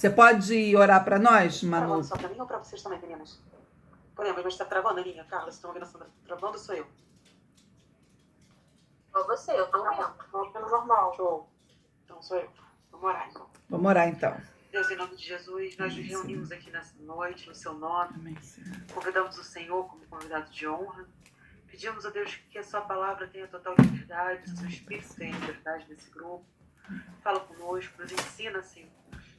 Você pode orar para nós, Manu? Travando só para mim ou para vocês também, meninas? Podemos, mas está travando a linha, Carla. Vocês estão ouvindo a Sandra travando ou sou eu? Ou você, eu tô ouvindo. Vamos pelo normal. Show. Então sou eu. Vamos orar, então. Vamos orar, então. Deus, em nome de Jesus, nós nos reunimos aqui nessa noite, no seu nome. Amém, Senhor. Convidamos o Senhor como convidado de honra. Pedimos a Deus que a sua palavra tenha total liberdade, o seu Espírito tenha liberdade nesse grupo. Fala conosco, nos ensina, Senhor,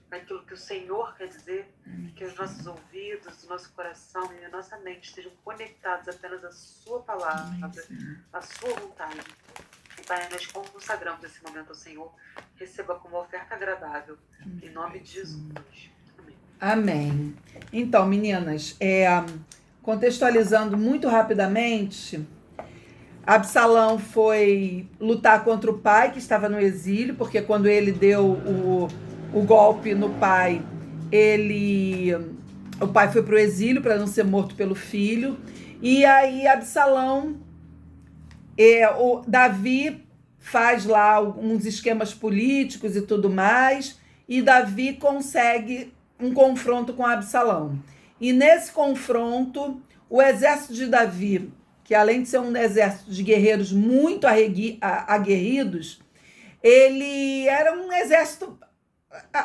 naquilo que o Senhor quer dizer, que os nossos ouvidos, o nosso coração e a nossa mente estejam conectados apenas à sua palavra, à sua vontade. E, Pai, nós consagramos esse momento ao Senhor. Receba como oferta agradável. Em nome de Jesus. Amém. Amém. Então, meninas, contextualizando muito rapidamente, Absalão foi lutar contra o pai, que estava no exílio, porque quando ele deu o golpe no pai, o pai foi para o exílio para não ser morto pelo filho. E aí Absalão, o Davi faz lá uns esquemas políticos e tudo mais, e Davi consegue um confronto com Absalão. E nesse confronto, o exército de Davi, que além de ser um exército de guerreiros muito aguerridos, ele era um exército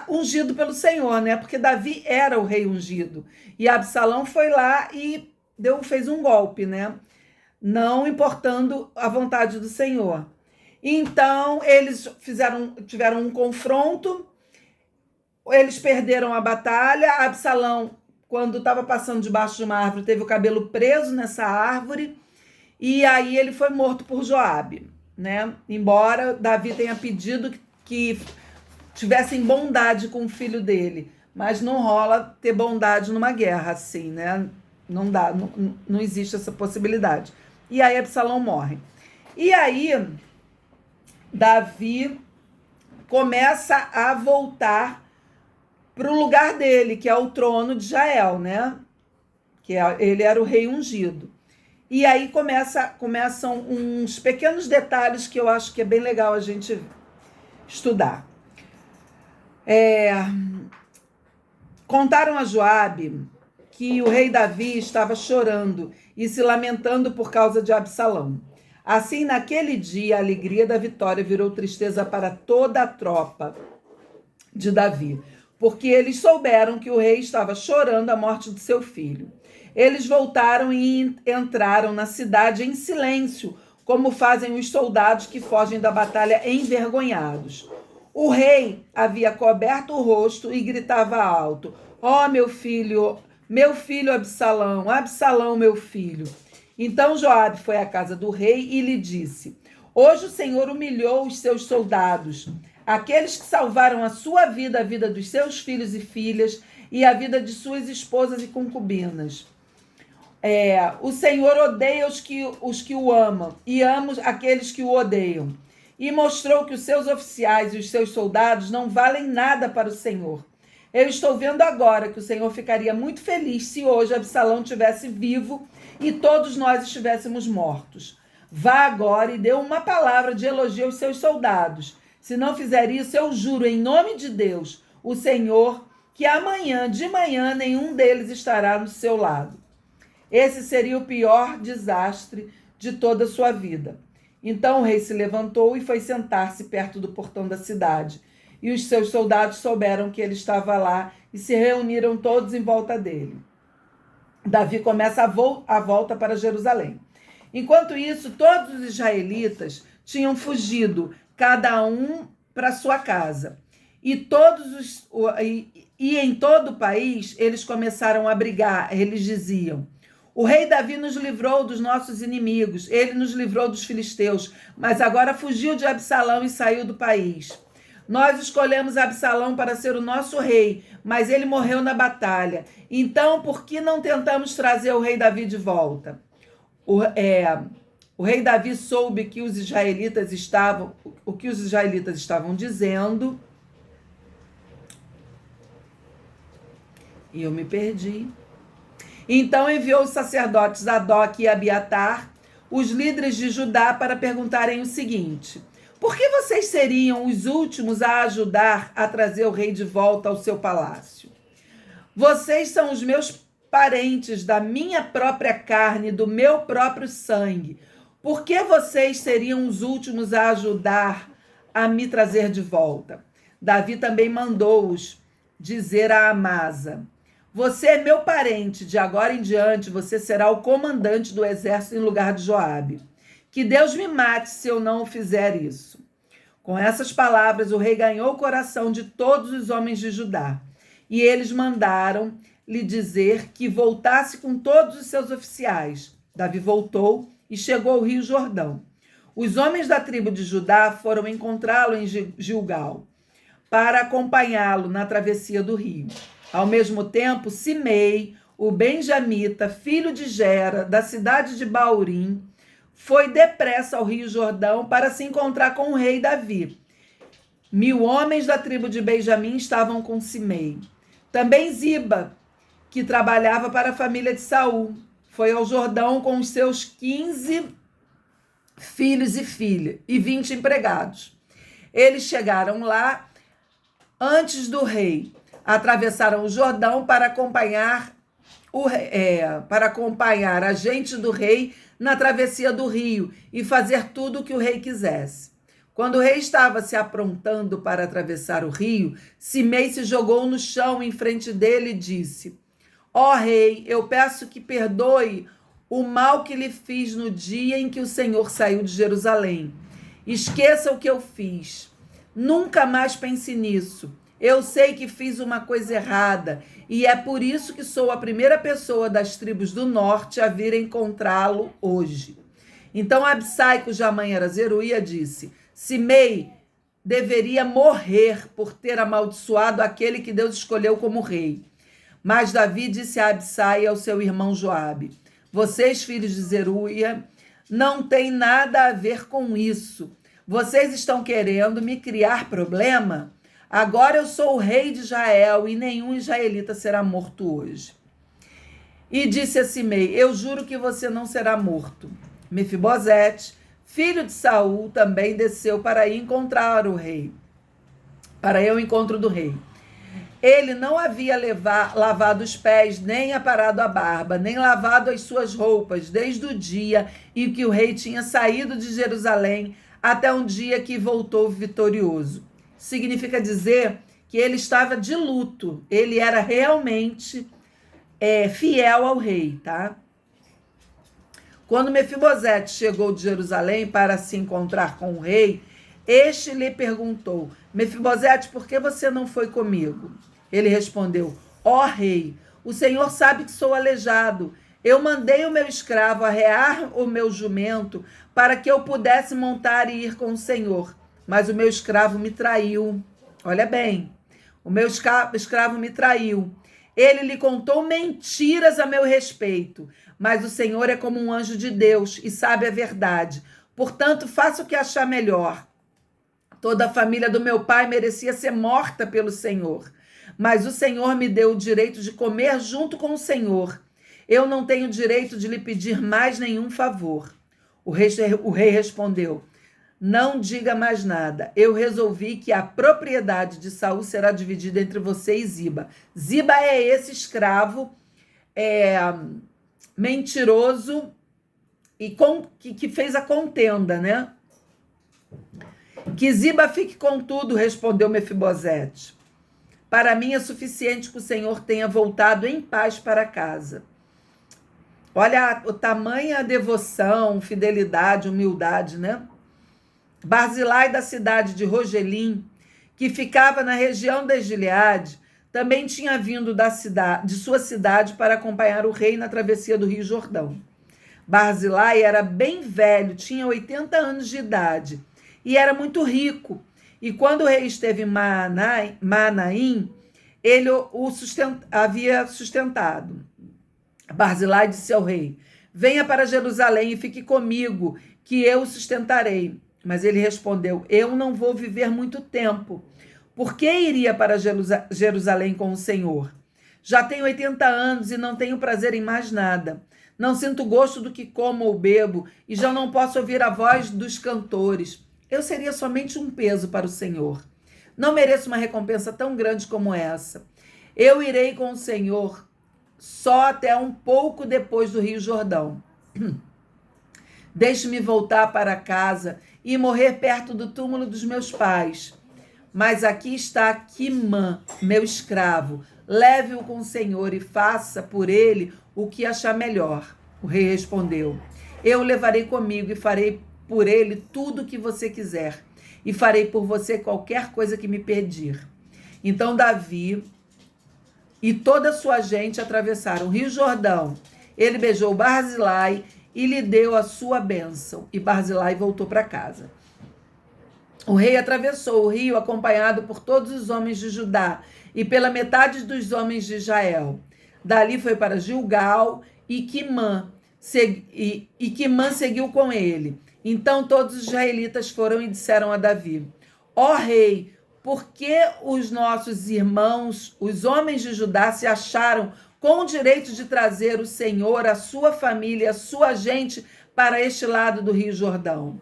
ungido pelo Senhor, né? Porque Davi era o rei ungido. E Absalão foi lá e fez um golpe, né? Não importando a vontade do Senhor. Então, eles tiveram um confronto, eles perderam a batalha. Absalão, quando estava passando debaixo de uma árvore, teve o cabelo preso nessa árvore, e aí ele foi morto por Joabe, né? Embora Davi tenha pedido que tivessem bondade com o filho dele, mas não rola ter bondade numa guerra assim, né? Não dá, não existe essa possibilidade. E aí Absalão morre. E aí Davi começa a voltar para o lugar dele, que é o trono de Israel, né? Ele era o rei ungido. E aí começam uns pequenos detalhes que eu acho que é bem legal a gente estudar. Contaram a Joabe que o rei Davi estava chorando e se lamentando por causa de Absalão. Assim, naquele dia, a alegria da vitória virou tristeza para toda a tropa de Davi, porque eles souberam que o rei estava chorando a morte de seu filho. Eles voltaram e entraram na cidade em silêncio, como fazem os soldados que fogem da batalha envergonhados. O rei havia coberto o rosto e gritava alto: "Ó, meu filho Absalão, Absalão, meu filho." Então Joabe foi à casa do rei e lhe disse: "Hoje o Senhor humilhou os seus soldados, aqueles que salvaram a sua vida, a vida dos seus filhos e filhas, e a vida de suas esposas e concubinas. O Senhor odeia os que o amam, e ama aqueles que o odeiam. E mostrou que os seus oficiais e os seus soldados não valem nada para o Senhor. Eu estou vendo agora que o Senhor ficaria muito feliz se hoje Absalão estivesse vivo e todos nós estivéssemos mortos. Vá agora e dê uma palavra de elogio aos seus soldados. Se não fizer isso, eu juro em nome de Deus, o Senhor, que amanhã, de manhã, nenhum deles estará no seu lado. Esse seria o pior desastre de toda a sua vida." Então o rei se levantou e foi sentar-se perto do portão da cidade. E os seus soldados souberam que ele estava lá e se reuniram todos em volta dele. Davi começa a volta para Jerusalém. Enquanto isso, todos os israelitas tinham fugido, cada um para sua casa. E em todo o país eles começaram a brigar. Eles diziam: "O rei Davi nos livrou dos nossos inimigos, ele nos livrou dos filisteus, mas agora fugiu de Absalão e saiu do país. Nós escolhemos Absalão para ser o nosso rei, mas ele morreu na batalha. Então, por que não tentamos trazer o rei Davi de volta?" O rei Davi soube que o que os israelitas estavam dizendo. E eu me perdi. Então enviou os sacerdotes Zadok e Abiatar, os líderes de Judá, para perguntarem o seguinte: Por que vocês seriam os últimos a ajudar a trazer o rei de volta ao seu palácio? Vocês são os meus parentes da minha própria carne, do meu próprio sangue. Por que vocês seriam os últimos a ajudar a me trazer de volta? Davi também mandou-os dizer a Amasa: você é meu parente, de agora em diante você será o comandante do exército em lugar de Joabe. Que Deus me mate se eu não fizer isso. Com essas palavras, o rei ganhou o coração de todos os homens de Judá. E eles mandaram lhe dizer que voltasse com todos os seus oficiais. Davi voltou e chegou ao rio Jordão. Os homens da tribo de Judá foram encontrá-lo em Gilgal para acompanhá-lo na travessia do rio. Ao mesmo tempo, Simei, o benjamita, filho de Gera, da cidade de Baurim, foi depressa ao rio Jordão para se encontrar com o rei Davi. 1000 homens da tribo de Benjamim estavam com Simei. Também Ziba, que trabalhava para a família de Saul, foi ao Jordão com os seus 15 filhos e filhas e 20 empregados. Eles chegaram lá antes do rei, atravessaram o Jordão para acompanhar a gente do rei na travessia do rio e fazer tudo o que o rei quisesse. Quando o rei estava se aprontando para atravessar o rio, Simei se jogou no chão em frente dele e disse: ó rei, eu peço que perdoe o mal que lhe fiz no dia em que o Senhor saiu de Jerusalém. Esqueça o que eu fiz. Nunca mais pense nisso. Eu sei que fiz uma coisa errada e é por isso que sou a primeira pessoa das tribos do norte a vir encontrá-lo hoje. Então Absai, cuja mãe era Zeruia, disse: Simei deveria morrer por ter amaldiçoado aquele que Deus escolheu como rei. Mas Davi disse a Absai e ao seu irmão Joabe: vocês, filhos de Zeruia, não têm nada a ver com isso. Vocês estão querendo me criar problema? Agora eu sou o rei de Israel e nenhum israelita será morto hoje. E disse a Simei: eu juro que você não será morto. Mefibosete, filho de Saul, também desceu para ir encontrar o rei, para ir ao encontro do rei. Ele não havia lavado os pés, nem aparado a barba, nem lavado as suas roupas, desde o dia em que o rei tinha saído de Jerusalém até um dia que voltou vitorioso. Significa dizer que ele estava de luto, ele era realmente fiel ao rei, tá? Quando Mefibosete chegou de Jerusalém para se encontrar com o rei, este lhe perguntou: Mefibosete, por que você não foi comigo? Ele respondeu: ó rei, o Senhor sabe que sou aleijado. Eu mandei o meu escravo arrear o meu jumento para que eu pudesse montar e ir com o Senhor. Mas o meu escravo me traiu. Olha bem, o meu escravo me traiu. Ele lhe contou mentiras a meu respeito. Mas o Senhor é como um anjo de Deus e sabe a verdade. Portanto, faça o que achar melhor. Toda a família do meu pai merecia ser morta pelo Senhor. Mas o Senhor me deu o direito de comer junto com o Senhor. Eu não tenho direito de lhe pedir mais nenhum favor. O rei respondeu: não diga mais nada. Eu resolvi que a propriedade de Saul será dividida entre você e Ziba. Ziba é esse escravo mentiroso e que fez a contenda, né? Que Ziba fique com tudo, respondeu Mefibosete. Para mim é suficiente que o Senhor tenha voltado em paz para casa. Olha o tamanha devoção, fidelidade, humildade, né? Barzilai, da cidade de Rogelim, que ficava na região da Gileade, também tinha vindo de sua cidade para acompanhar o rei na travessia do Rio Jordão. Barzilai era bem velho, tinha 80 anos de idade e era muito rico. E quando o rei esteve em Manaim, ele havia sustentado. Barzilai disse ao rei: venha para Jerusalém e fique comigo, que eu o sustentarei. Mas ele respondeu: eu não vou viver muito tempo. Por que iria para Jerusalém com o Senhor? Já tenho 80 anos e não tenho prazer em mais nada. Não sinto gosto do que como ou bebo e já não posso ouvir a voz dos cantores. eu seria somente um peso para o Senhor. Não mereço uma recompensa tão grande como essa. Eu irei com o Senhor só até um pouco depois do Rio Jordão. Deixe-me voltar para casa e morrer perto do túmulo dos meus pais. Mas aqui está Quimã, meu escravo. Leve-o com o Senhor e faça por ele o que achar melhor. O rei respondeu: eu o levarei comigo e farei por ele tudo o que você quiser. E farei por você qualquer coisa que me pedir. Então Davi e toda a sua gente atravessaram o Rio Jordão. Ele beijou Barzilai e lhe deu a sua bênção. E Barzilai voltou para casa. O rei atravessou o rio acompanhado por todos os homens de Judá e pela metade dos homens de Israel. Dali foi para Gilgal e Quimã seguiu com ele. Então todos os israelitas foram e disseram a Davi: ó rei, por que os nossos irmãos, os homens de Judá, se acharam com o direito de trazer o Senhor, a sua família, a sua gente para este lado do Rio Jordão?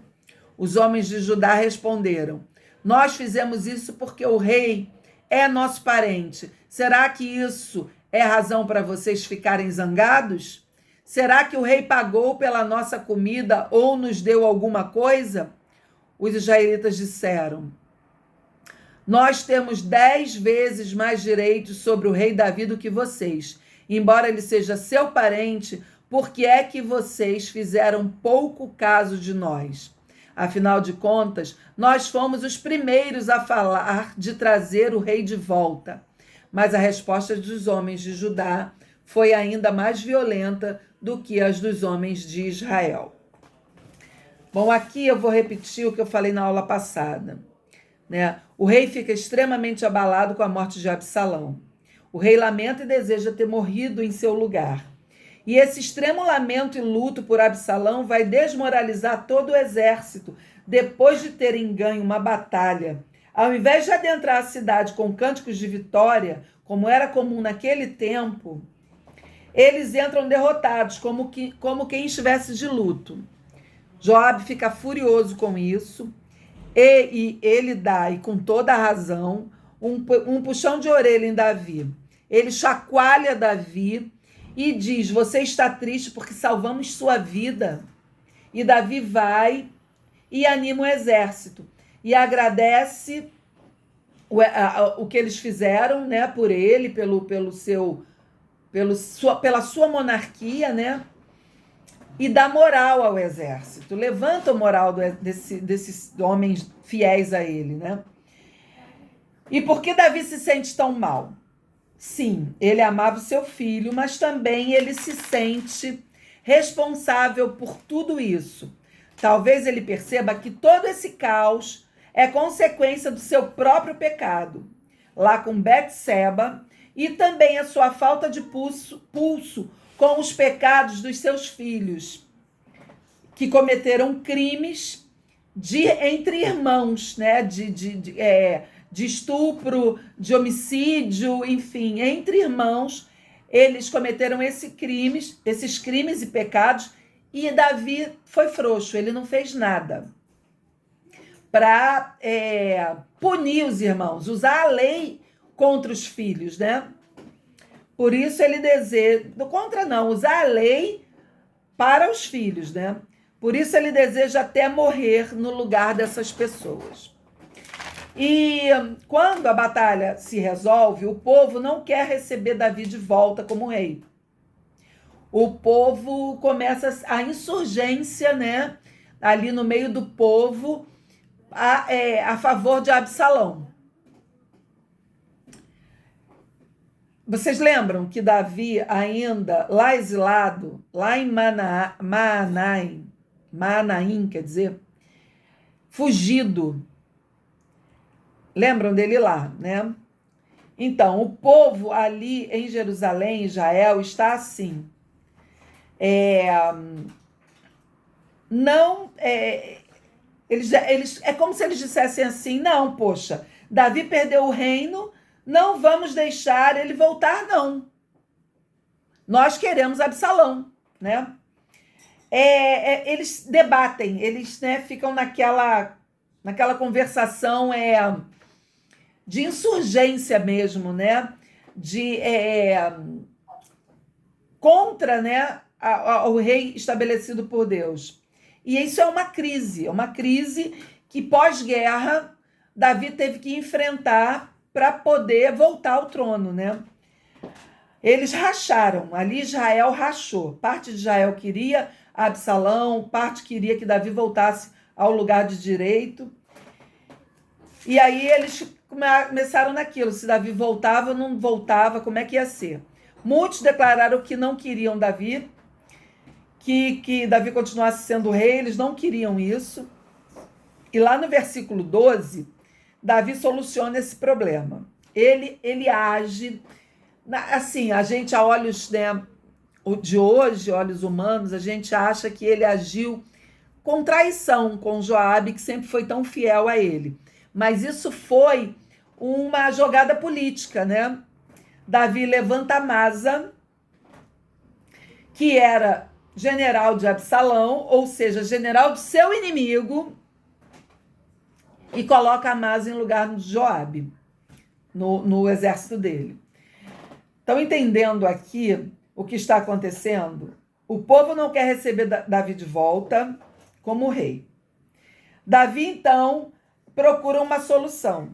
Os homens de Judá responderam: nós fizemos isso porque o rei é nosso parente. Será que isso é razão para vocês ficarem zangados? Será que o rei pagou pela nossa comida ou nos deu alguma coisa? Os israelitas disseram: nós temos 10 vezes mais direitos sobre o rei Davi do que vocês. Embora ele seja seu parente, por que é que vocês fizeram pouco caso de nós? Afinal de contas, nós fomos os primeiros a falar de trazer o rei de volta. Mas a resposta dos homens de Judá foi ainda mais violenta do que as dos homens de Israel. Bom, aqui eu vou repetir o que eu falei na aula passada, né? O rei fica extremamente abalado com a morte de Absalão. O rei lamenta e deseja ter morrido em seu lugar. E esse extremo lamento e luto por Absalão vai desmoralizar todo o exército depois de terem ganho uma batalha. Ao invés de adentrar a cidade com cânticos de vitória, como era comum naquele tempo, eles entram derrotados, como quem estivesse de luto. Joabe fica furioso com isso e ele dá, e com toda a razão, um puxão de orelha em Davi. Ele chacoalha Davi e diz: você está triste porque salvamos sua vida. E Davi vai e anima o exército e agradece o que eles fizeram, né, por ele, pela sua monarquia, né, e dá moral ao exército, levanta o moral desses homens fiéis a ele, né? E por que Davi se sente tão mal? Sim, ele amava o seu filho, mas também ele se sente responsável por tudo isso. Talvez ele perceba que todo esse caos é consequência do seu próprio pecado, lá com Betseba, e também a sua falta de pulso com os pecados dos seus filhos, que cometeram crimes entre irmãos, né? De estupro, de homicídio, enfim, entre irmãos, eles cometeram esses crimes e pecados, e Davi foi frouxo, ele não fez nada para punir os irmãos, usar a lei contra os filhos, né? Por isso ele deseja, usar a lei para os filhos, né? Por isso ele deseja até morrer no lugar dessas pessoas. E quando a batalha se resolve, o povo não quer receber Davi de volta como rei. O povo começa a insurgência, né? Ali no meio do povo, a favor de Absalão. Vocês lembram que Davi, ainda lá exilado, lá em Maanaim, quer dizer, fugido. Lembram dele lá, né? Então, o povo ali em Jerusalém, Israel, está assim. É como se eles dissessem assim: não, poxa, Davi perdeu o reino, não vamos deixar ele voltar, não. Nós queremos Absalão, né? Eles debatem, eles, né, ficam naquela naquela conversação de insurgência mesmo, né? Contra, né, o rei estabelecido por Deus. E isso é uma crise que pós-guerra Davi teve que enfrentar para poder voltar ao trono, né? Eles racharam, ali Israel rachou. Parte de Israel queria Absalão, parte queria que Davi voltasse ao lugar de direito. E aí eles começaram naquilo, se Davi voltava ou não voltava, como é que ia ser. Muitos declararam que não queriam Davi, que Davi continuasse sendo rei, eles não queriam isso. E lá no versículo 12, Davi soluciona esse problema. Ele age, assim, a gente a olhos, né, de hoje, olhos humanos, a gente acha que ele agiu com traição com Joabe, que sempre foi tão fiel a ele. Mas isso foi uma jogada política, né? Davi levanta Amasa, que era general de Absalão, ou seja, general do seu inimigo, e coloca Amasa em lugar de Joabe, no exército dele. Estão entendendo aqui o que está acontecendo? O povo não quer receber Davi de volta como rei. Davi, então, procura uma solução.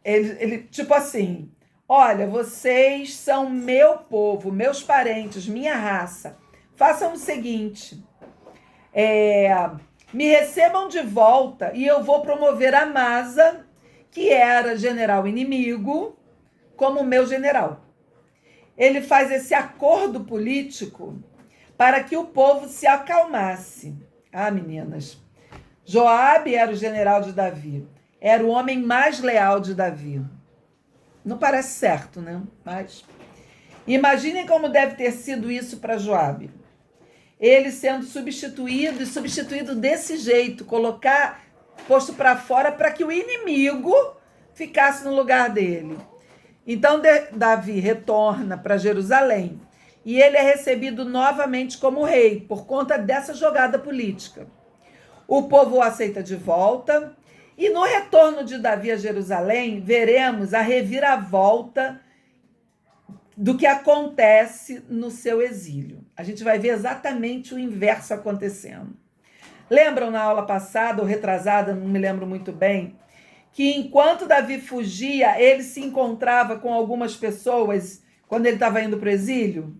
Ele tipo assim, olha, vocês são meu povo, meus parentes, minha raça. Façam o seguinte, me recebam de volta e eu vou promover Amasa, que era general inimigo, como meu general. Ele faz esse acordo político para que o povo se acalmasse. Ah, meninas, Joabe era o general de Davi, era o homem mais leal de Davi. Não parece certo, né? Mas imaginem como deve ter sido isso para Joabe. Ele sendo substituído desse jeito, posto para fora para que o inimigo ficasse no lugar dele. Então Davi retorna para Jerusalém e ele é recebido novamente como rei por conta dessa jogada política. O povo o aceita de volta e no retorno de Davi a Jerusalém veremos a reviravolta do que acontece no seu exílio. A gente vai ver exatamente o inverso acontecendo. Lembram na aula passada ou retrasada, não me lembro muito bem, que enquanto Davi fugia, ele se encontrava com algumas pessoas quando ele estava indo para o exílio?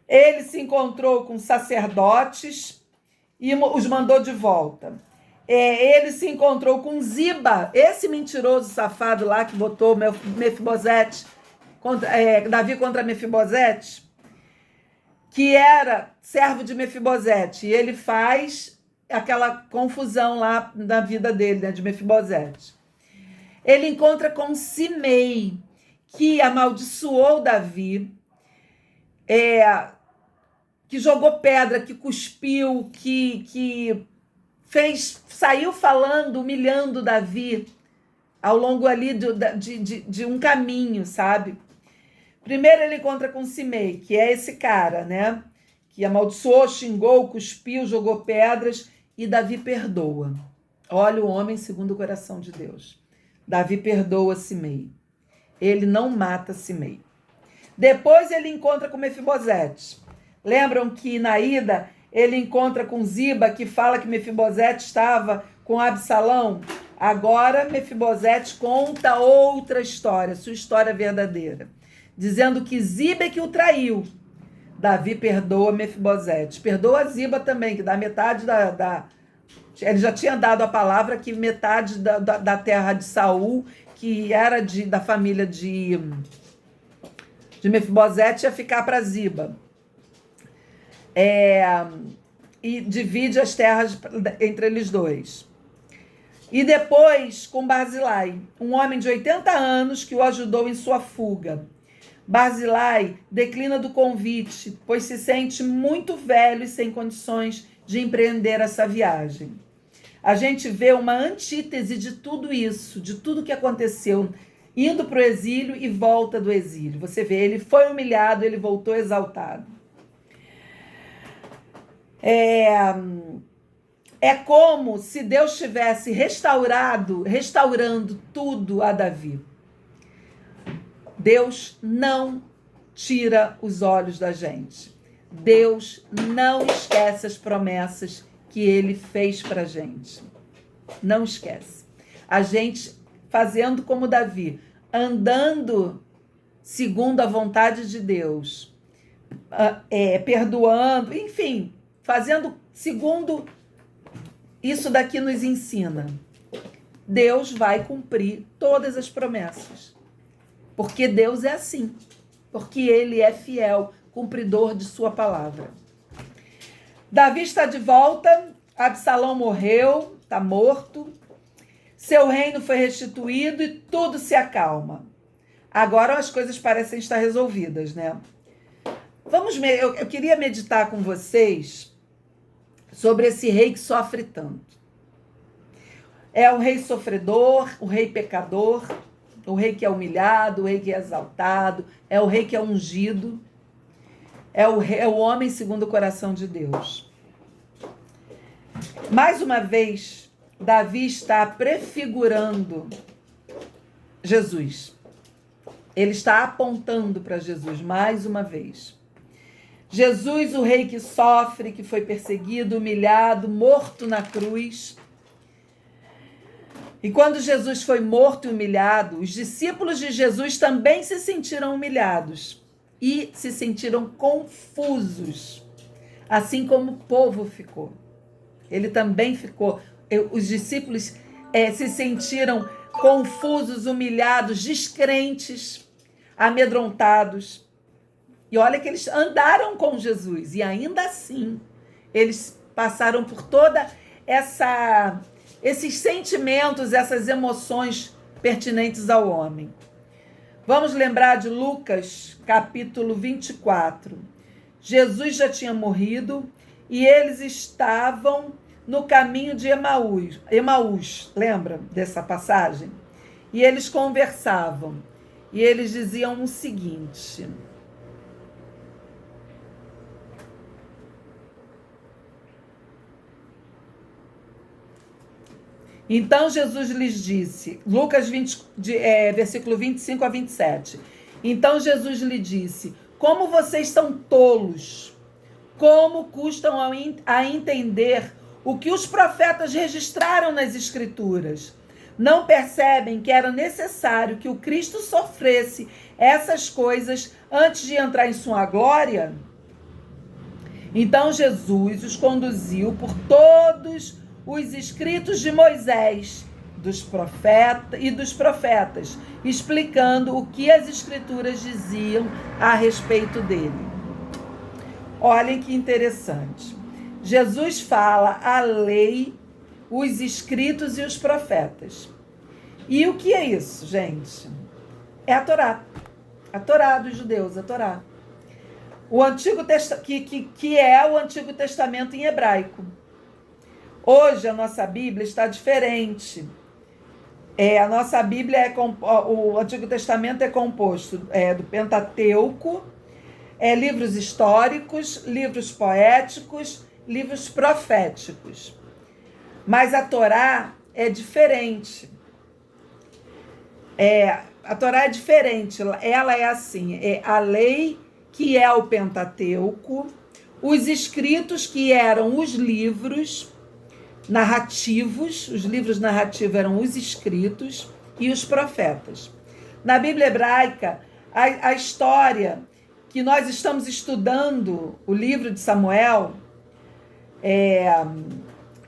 Ele se encontrou com sacerdotes e os mandou de volta. Ele se encontrou com Ziba, esse mentiroso safado lá que botou Mefibosete, Davi contra Mefibosete, que era servo de Mefibosete. E ele faz aquela confusão lá na vida dele, né, de Mefibosete. Ele encontra com Simei, que amaldiçoou Davi, que jogou pedra, que cuspiu, que saiu falando, humilhando Davi ao longo ali de um caminho, sabe? Primeiro ele encontra com Simei, que é esse cara, né? Que amaldiçoou, xingou, cuspiu, jogou pedras e Davi perdoa. Olha o homem segundo o coração de Deus. Davi perdoa Simei. Ele não mata Simei. Depois ele encontra com Mefibosete. Lembram que na ida ele encontra com Ziba, que fala que Mefibosete estava com Absalão? Agora Mefibosete conta outra história, sua história verdadeira, dizendo que Ziba é que o traiu. Davi perdoa Mefibosete. Perdoa Ziba também, que dá metade ele já tinha dado a palavra que metade da terra de Saul, que era da família de Mefibosete, ia ficar para Ziba. E divide as terras entre eles dois. E depois com Barzilai, um homem de 80 anos que o ajudou em sua fuga. Barzilai declina do convite, pois se sente muito velho e sem condições de empreender essa viagem. A gente vê uma antítese de tudo isso, de tudo que aconteceu, indo para o exílio e volta do exílio. Você vê, ele foi humilhado, ele voltou exaltado. É como se Deus estivesse restaurando tudo a Davi. Deus não tira os olhos da gente. Deus não esquece as promessas que ele fez para a gente. Não esquece. A gente fazendo como Davi, andando segundo a vontade de Deus, perdoando, enfim, fazendo segundo isso daqui nos ensina. Deus vai cumprir todas as promessas. Porque Deus é assim. Porque ele é fiel, cumpridor de sua palavra. Davi está de volta, Absalão morreu, está morto, seu reino foi restituído e tudo se acalma. Agora as coisas parecem estar resolvidas, né? Eu queria meditar com vocês sobre esse rei que sofre tanto. É o rei sofredor, o rei pecador, o rei que é humilhado, o rei que é exaltado, é o rei que é ungido, é o homem segundo o coração de Deus. Mais uma vez, Davi está prefigurando Jesus. Ele está apontando para Jesus mais uma vez. Jesus, o rei que sofre, que foi perseguido, humilhado, morto na cruz. E quando Jesus foi morto e humilhado, os discípulos de Jesus também se sentiram humilhados e se sentiram confusos, assim como o povo ficou. Ele também ficou. Os discípulos se sentiram confusos, humilhados, descrentes, amedrontados. E olha que eles andaram com Jesus e ainda assim eles passaram por toda esses sentimentos, essas emoções pertinentes ao homem. Vamos lembrar de Lucas, capítulo 24. Jesus já tinha morrido e eles estavam no caminho de Emaús, lembra dessa passagem? E eles conversavam e eles diziam o seguinte: então Jesus lhes disse, Lucas 20, versículo 25 a 27. Então Jesus lhe disse: como vocês são tolos, como custam a entender o que os profetas registraram nas Escrituras. Não percebem que era necessário que o Cristo sofresse essas coisas antes de entrar em sua glória? Então Jesus os conduziu por todos os escritos de Moisés dos profetas, explicando o que as Escrituras diziam a respeito dele. Olhem que interessante. Jesus fala a lei, os escritos e os profetas. E o que é isso, gente? É a Torá. A Torá dos judeus, a Torá. O Antigo que é o Antigo Testamento em hebraico. Hoje a nossa Bíblia está diferente. A nossa Bíblia o Antigo Testamento é composto do Pentateuco, livros históricos, livros poéticos, livros proféticos. Mas a Torá é diferente. A Torá é diferente. Ela é assim: a lei, que é o Pentateuco, os escritos, que eram os livros narrativos, os livros narrativos eram os escritos, e os profetas. Na Bíblia hebraica, a história que nós estamos estudando, o livro de Samuel,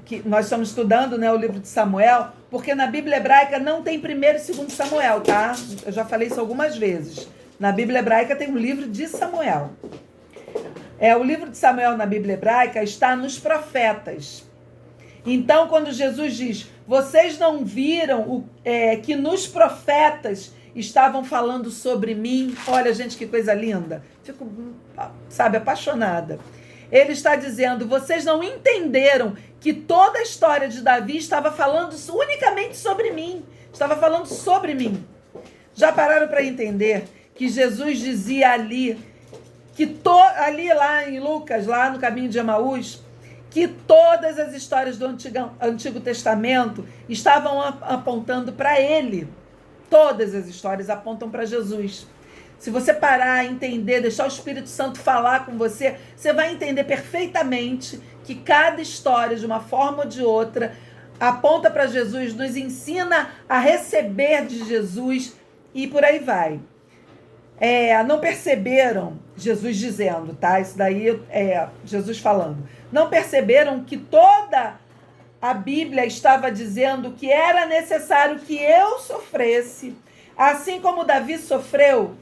que nós estamos estudando, né, o livro de Samuel, porque na Bíblia hebraica não tem 1º e 2º Samuel, tá? Eu já falei isso algumas vezes. Na Bíblia hebraica tem o livro de Samuel. O livro de Samuel na Bíblia hebraica está nos profetas. Então, quando Jesus diz, vocês não viram que nos profetas estavam falando sobre mim? Olha, gente, que coisa linda. Fico, apaixonada. Ele está dizendo, vocês não entenderam que toda a história de Davi estava falando unicamente sobre mim. Estava falando sobre mim. Já pararam para entender que Jesus dizia ali, ali lá em Lucas, lá no caminho de Emaús, que todas as histórias do Antigo Testamento estavam apontando para ele. Todas as histórias apontam para Jesus. Se você parar, entender, deixar o Espírito Santo falar com você, você vai entender perfeitamente que cada história, de uma forma ou de outra, aponta para Jesus, nos ensina a receber de Jesus e por aí vai. Não perceberam, Jesus dizendo, tá? Isso daí é Jesus falando. Não perceberam que toda a Bíblia estava dizendo que era necessário que eu sofresse, assim como Davi sofreu.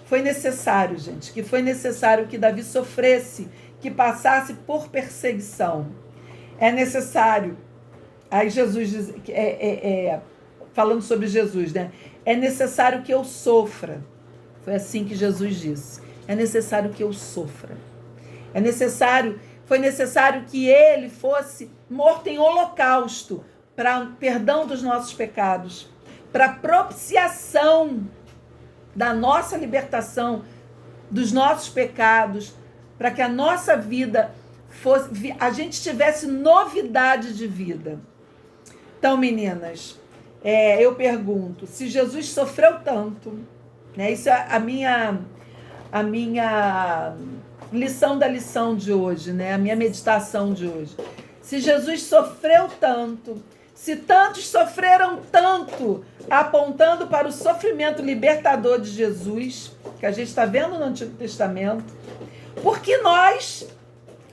Foi necessário, gente, que foi necessário que Davi sofresse, que passasse por perseguição. É necessário. Aí Jesus diz, falando sobre Jesus, né? É necessário que eu sofra. Foi assim que Jesus disse. É necessário que eu sofra. Foi necessário que ele fosse morto em holocausto para perdão dos nossos pecados, para propiciação da nossa libertação dos nossos pecados, para que a nossa vida fosse, a gente tivesse novidade de vida. Então, meninas, eu pergunto, se Jesus sofreu tanto, né? Isso é a minha lição da lição de hoje, né? A minha meditação de hoje. Se Jesus sofreu tanto, se tantos sofreram tanto, apontando para o sofrimento libertador de Jesus, que a gente está vendo no Antigo Testamento, porque nós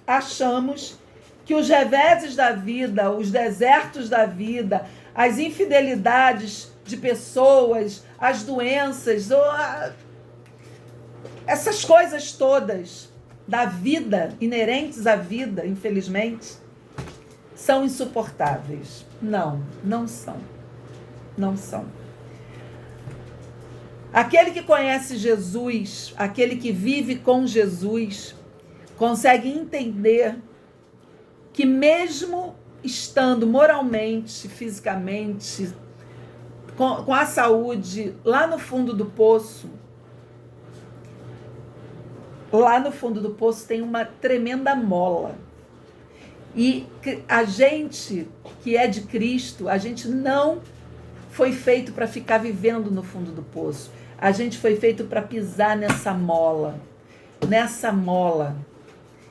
achamos que os reveses da vida, os desertos da vida, as infidelidades de pessoas, as doenças, essas coisas todas da vida, inerentes à vida, infelizmente, são insuportáveis. Não são. Não são. Aquele que conhece Jesus, aquele que vive com Jesus, consegue entender que mesmo estando moralmente, fisicamente, com a saúde lá no fundo do poço, tem uma tremenda mola. E a gente que é de Cristo, a gente não foi feito para ficar vivendo no fundo do poço. A gente foi feito para pisar nessa mola,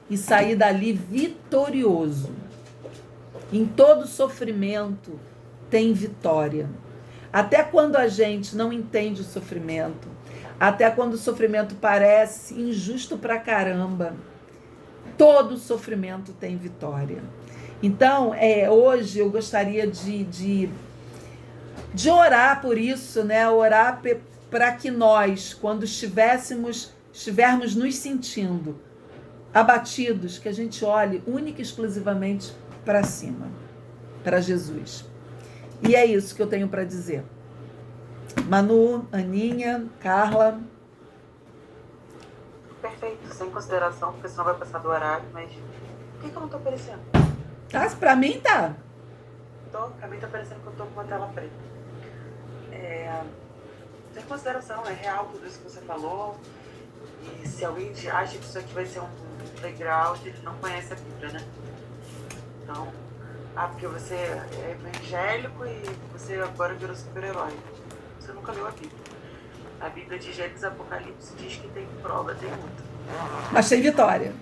e sair dali vitorioso. Em todo sofrimento tem vitória. Até quando a gente não entende o sofrimento, até quando o sofrimento parece injusto pra caramba, todo sofrimento tem vitória. Então, hoje eu gostaria de orar por isso, né? Orar para que nós, quando estivermos nos sentindo abatidos, que a gente olhe única e exclusivamente para cima, para Jesus. E é isso que eu tenho para dizer. Manu, Aninha, Carla. Perfeito, sem consideração, porque senão vai passar do horário, mas por que eu não tô aparecendo? Tá, pra mim tá. Pra mim tá parecendo que eu tô com uma tela preta. Sem consideração, é real tudo isso que você falou. E se alguém acha que isso aqui vai ser um playground, ele não conhece a Bíblia, né? Então, porque você é evangélico e você agora virou super-herói. Você nunca leu a Bíblia. A Bíblia de Gênesis e Apocalipse diz que tem prova, tem luta. Mas tem vitória.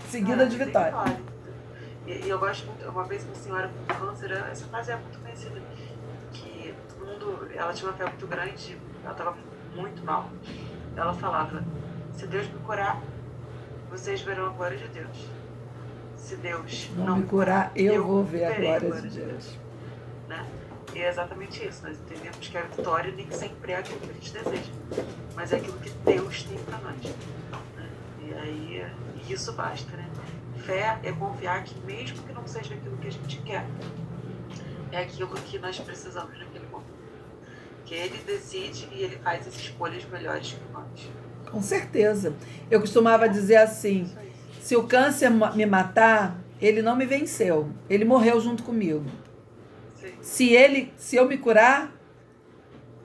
Seguida de vitória. E eu gosto muito, uma vez uma senhora com câncer, essa frase é muito conhecida, que todo mundo, ela tinha uma fé muito grande, ela estava muito mal. Ela falava, se Deus me curar, vocês verão a glória de Deus. Se Deus não me curar, eu vou ver a glória de Deus. Né? E é exatamente isso, nós entendemos que a vitória nem sempre é aquilo que a gente deseja, mas é aquilo que Deus tem para nós. Né? E aí, isso basta, né? Fé é confiar que mesmo que não seja aquilo que a gente quer, é aquilo que nós precisamos naquele momento. Que Ele decide e Ele faz as escolhas melhores que nós. Com certeza. Eu costumava dizer assim, se o câncer me matar, ele não me venceu, ele morreu junto comigo. Se eu me curar,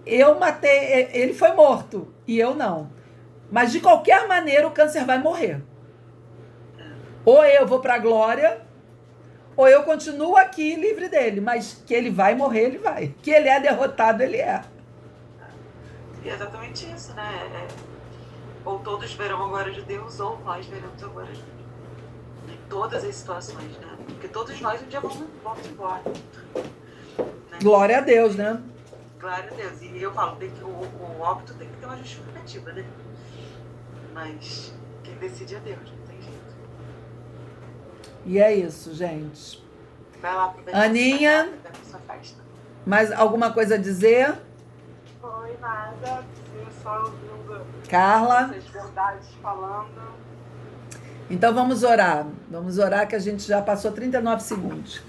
eu matei, ele foi morto e eu não. Mas de qualquer maneira o câncer vai morrer. Ou eu vou para a glória, ou eu continuo aqui livre dele. Mas que ele vai morrer, ele vai. Que ele é derrotado, ele é. E é exatamente isso, né? Ou todos verão a glória de Deus, ou nós veremos a glória de Deus. Em todas as situações, né? Porque todos nós um dia vamos embora. Né? Glória a Deus, né? Glória a Deus. E eu falo, o óbito tem que ter uma justificativa, né? Mas quem decide é Deus, não tem jeito. E é isso, gente. Vai lá aproveitar Aninha, sua festa. mais alguma coisa a dizer? Foi nada, só ouvindo Carla? essas verdades falando. Então vamos orar. Vamos orar que a gente já passou 39 segundos.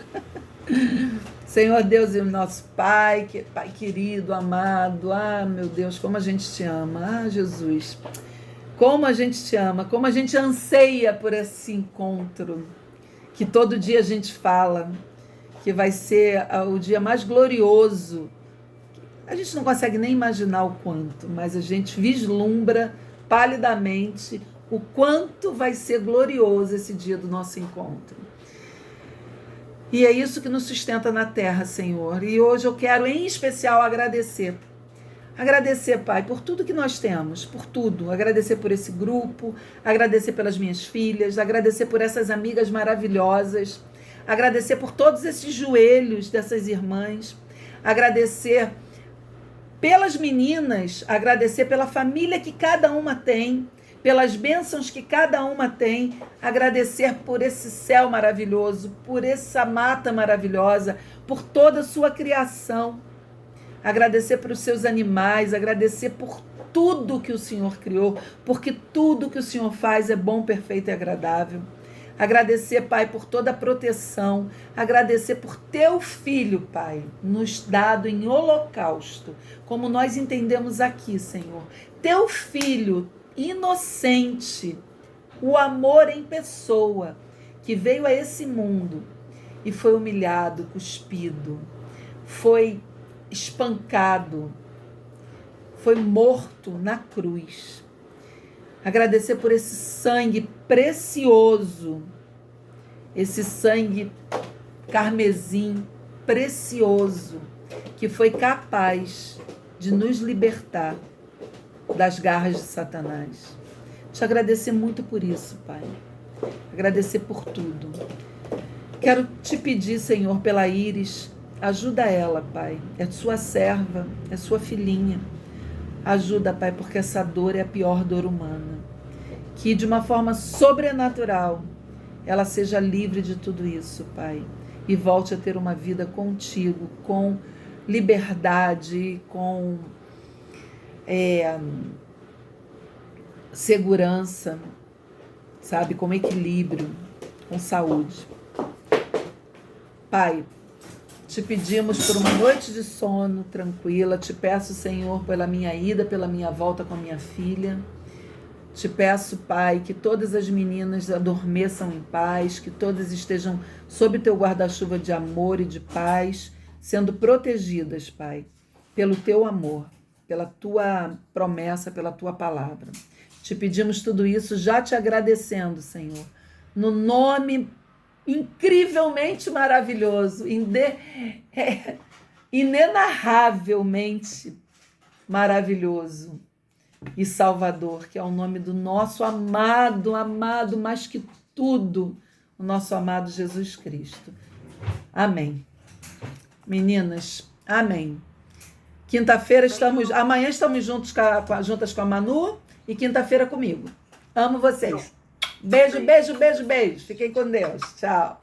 Senhor Deus e nosso Pai, Pai querido, amado. Ah, meu Deus, como a gente te ama. Ah, Jesus. Como a gente te ama, como a gente anseia por esse encontro. Que todo dia a gente fala que vai ser o dia mais glorioso. A gente não consegue nem imaginar o quanto, mas a gente vislumbra palidamente o quanto vai ser glorioso esse dia do nosso encontro. E é isso que nos sustenta na terra, Senhor. E hoje eu quero, em especial, agradecer. Agradecer, Pai, por tudo que nós temos, por tudo. Agradecer por esse grupo, agradecer pelas minhas filhas, agradecer por essas amigas maravilhosas, agradecer por todos esses joelhos dessas irmãs, agradecer pelas meninas, agradecer pela família que cada uma tem, pelas bênçãos que cada uma tem, agradecer por esse céu maravilhoso, por essa mata maravilhosa, por toda a sua criação, agradecer por os seus animais, agradecer por tudo que o Senhor criou, porque tudo que o Senhor faz é bom, perfeito e agradável. Agradecer, Pai, por toda a proteção, agradecer por teu filho, Pai, nos dado em holocausto, como nós entendemos aqui, Senhor. Teu filho inocente, o amor em pessoa, que veio a esse mundo e foi humilhado, cuspido, foi espancado, foi morto na cruz. Agradecer por esse sangue precioso, esse sangue carmesim precioso, que foi capaz de nos libertar das garras de Satanás. Te agradecer muito por isso, Pai. Agradecer por tudo. Quero te pedir, Senhor, pela Iris, ajuda ela, Pai. É sua serva, é sua filhinha. Ajuda, Pai, porque essa dor é a pior dor humana. Que de uma forma sobrenatural ela seja livre de tudo isso, Pai. E volte a ter uma vida contigo, com liberdade, com segurança, sabe? Com equilíbrio, com saúde. Pai, te pedimos por uma noite de sono tranquila. Te peço, Senhor, pela minha ida, pela minha volta com a minha filha. Te peço, Pai, que todas as meninas adormeçam em paz, que todas estejam sob teu guarda-chuva de amor e de paz, sendo protegidas, Pai, pelo teu amor, pela tua promessa, pela tua palavra. Te pedimos tudo isso já te agradecendo, Senhor, no nome incrivelmente maravilhoso, inenarravelmente maravilhoso e salvador, que é o nome do nosso amado, amado mais que tudo, o nosso amado Jesus Cristo. Amém. Meninas, amém. Quinta-feira amanhã estamos juntas com a Manu e quinta-feira comigo. Amo vocês. Beijo, beijo, beijo, beijo. Fiquem com Deus. Tchau.